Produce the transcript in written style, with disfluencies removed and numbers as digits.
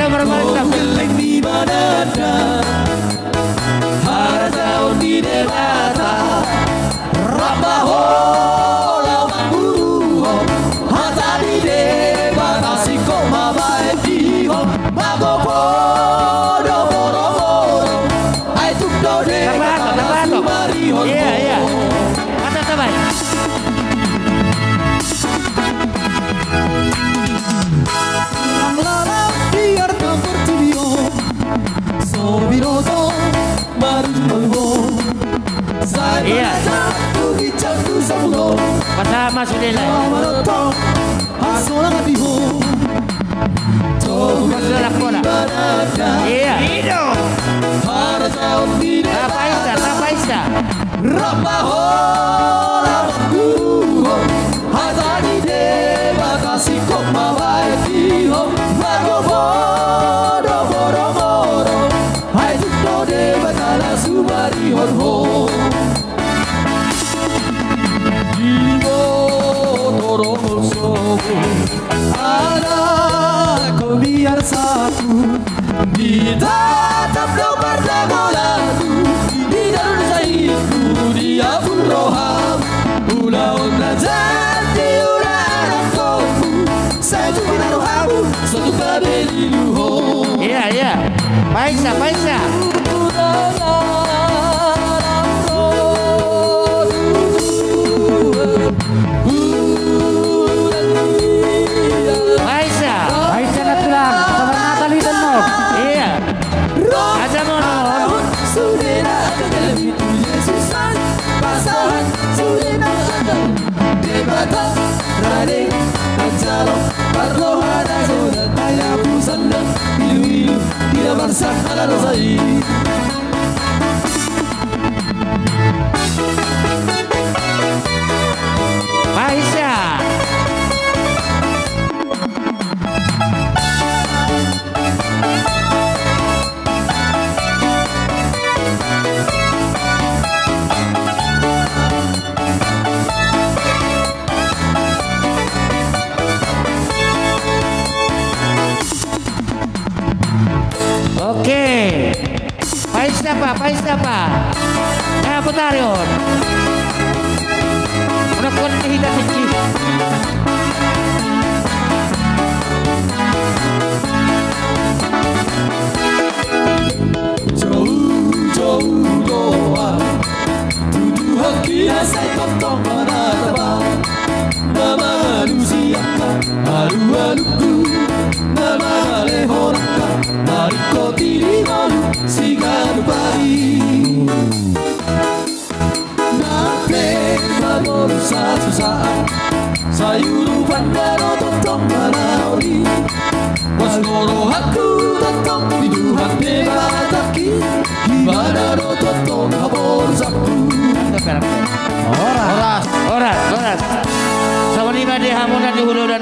berbalik. Geleng di manada, harta di dewata, rabaho lawan buruho, harta di dewata siko mabai diho, mago podo boro boro, ai tuk do dewata sumari hon. Iya. Kata sabai. Biar tak bertudio, sobiroto maruho. Iya. Satu bicara sabulo, Pasama sudah lah. amaroto hasola katiho. Masalah kola. Iya. Ido. Harta di Tapaisa. rabaho lakuho, harta di dewata sikok mawai diho, mago bodo boro boro, hai tukdo dewata la sumari honho. Jiwo toro sobu, ada kau biar satu, di tatap do berdagolatu, di dalam saiku dia pun roham, ulah jadi ulah komu, saya cuma rohamu, satu kabeli luho. Iya. Paisa. Paisa na tulang. Sabar natalitan mo. Iya. Ada mo no. Sudena akan itu Yesusan pasangan Sudena akan debata rading calon parlohana zodan ayah pusanda ilu tidak marsak ala rosai. Paisa. Oke. Paisa pa. Nah, putar yun. Udah kuat hidat tinggi. Jauh doa tuduhan kita saya potong mana tebal nama manusia halu-haluku nama lehoraka mariko tirimalu siganu pari nate baru satu saat sayuru pandaro potong mana ori wasgoro aku potong hidupan debataki gimana do potong habor zaku. Oras. Sama lima di hamunan di hulu dan